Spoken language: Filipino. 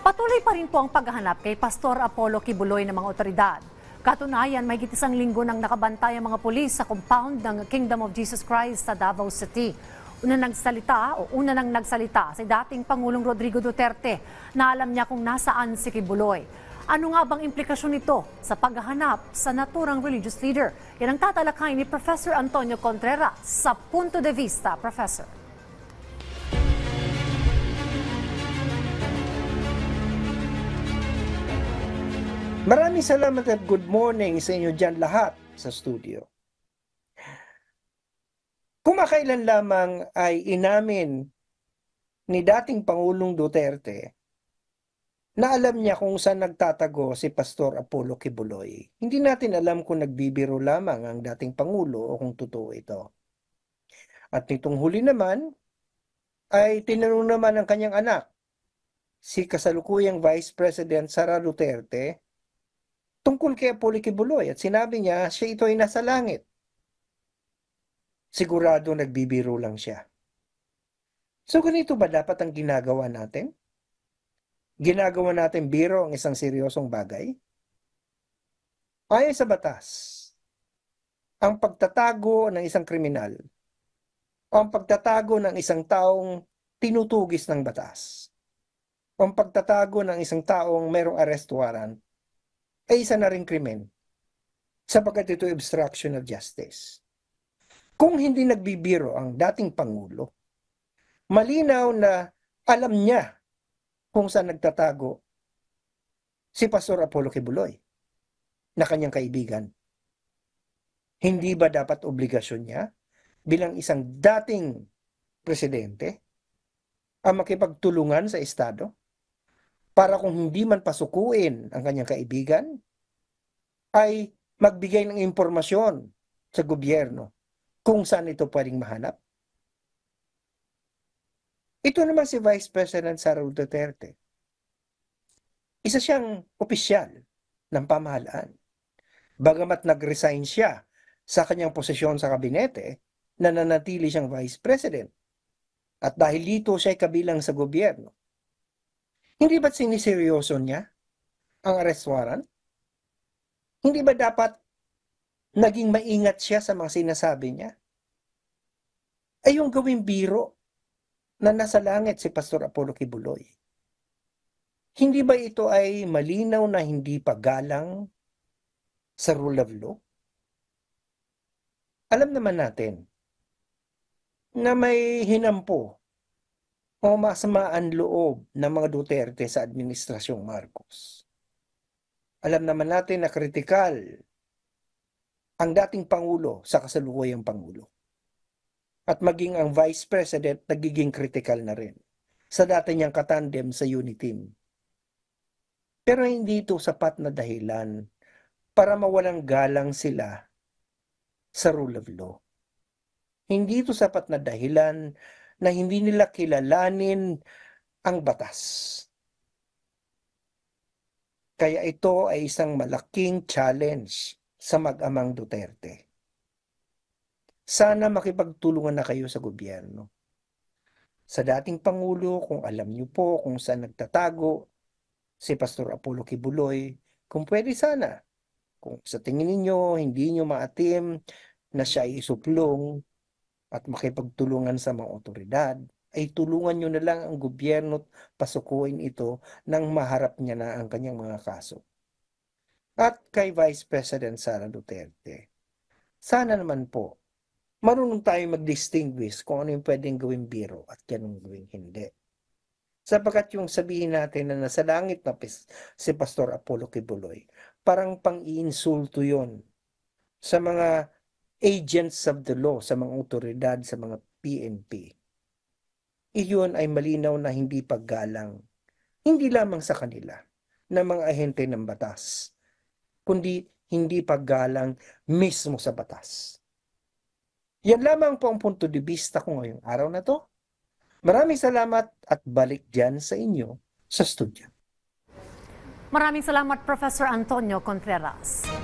Patuloy pa rin po ang paghahanap kay Pastor Apollo Kibuloy ng mga otoridad. Katunayan, may isang linggo nang nakabantay ang mga pulis sa compound ng Kingdom of Jesus Christ sa Davao City. Una nang nagsalita si dating Pangulong Rodrigo Duterte na alam niya kung nasaan si Kibuloy. Ano nga bang implikasyon nito sa paghahanap sa naturang religious leader? Yan ang tatalakay ni Professor Antonio Contreras sa Punto de Vista, Professor. Maraming salamat at good morning sa inyo dyan lahat sa studio. Kumakailan lamang ay inamin ni dating Pangulong Duterte na alam niya kung saan nagtatago si Pastor Apollo Kibuloy. Hindi natin alam kung nagbibiro lamang ang dating Pangulo o kung totoo ito. At nitong huli naman ay tinanong naman ang kanyang anak, si kasalukuyang Vice President Sara Duterte, tungkol kay Apollo Kibuloy at sinabi niya siya ito ay nasa langit. Sigurado nagbibiro lang siya. So ganito ba dapat ang ginagawa natin? Ginagawa natin biro ang isang seryosong bagay? Ayon sa batas, ang pagtatago ng isang kriminal o ang pagtatago ng isang taong tinutugis ng batas o ang pagtatago ng isang taong mayroong arrest warrant ay isa na ring krimen sapagkat ito ay obstruction of justice. Kung hindi nagbibiro ang dating Pangulo, malinaw na alam niya kung saan nagtatago si Pastor Apollo Kibuloy na kanyang kaibigan. Hindi ba dapat obligasyon niya bilang isang dating presidente ang makipagtulungan sa Estado para kung hindi man pasukuin ang kanyang kaibigan, ay magbigay ng impormasyon sa gobyerno kung saan ito pwedeng mahanap? Ito naman si Vice President Sara Duterte. Isa siyang opisyal ng pamahalaan. Bagamat nag-resign siya sa kanyang posisyon sa kabinete, nananatili siyang Vice President. At dahil dito siya ay kabilang sa gobyerno, hindi ba't siniseryoso niya ang arrest warrant? Hindi ba dapat naging maingat siya sa mga sinasabi niya? Ay yung gawing biro na nasa langit si Pastor Apollo Kibuloy. Hindi ba ito ay malinaw na hindi paggalang sa rule of law? Alam naman natin na may hinampo o masamaan loob ng mga Duterte sa Administrasyong Marcos. Alam naman natin na kritikal ang dating Pangulo sa kasalukuyang Pangulo. At maging ang Vice President nagiging critical na rin sa dati niyang katandem sa Uniteam. Pero hindi ito sapat na dahilan para mawalang galang sila sa rule of law. Hindi ito sapat na dahilan na hindi nila kilalanin ang batas. Kaya ito ay isang malaking challenge sa mag-amang Duterte. Sana makipagtulungan na kayo sa gobyerno. Sa dating Pangulo, kung alam niyo po kung saan nagtatago si Pastor Apollo Kibuloy, kung pwede sana, kung sa tingin ninyo hindi niyo maatim na siya ay isuplong at makipagtulungan sa mga otoridad, ay tulungan niyo na lang ang gobyerno at pasukuin ito nang maharap niya na ang kanyang mga kaso. At kay Vice President Sara Duterte, sana naman po marunong tayo mag-distinguish kung ano yung pwedeng gawing biro at ganun gawing hindi. Sapagkat yung sabihin natin na nasa langit na si Pastor Apollo Kibuloy, parang pang-iinsulto yon sa mga agents of the law, sa mga otoridad, sa mga PNP. Iyon ay malinaw na hindi paggalang, hindi lamang sa kanila, na mga ahente ng batas, kundi hindi paggalang mismo sa batas. Yan lamang po ang punto de vista ko ngayong araw na to. Maraming salamat at balik dyan sa inyo sa studio. Maraming salamat, Professor Antonio Contreras.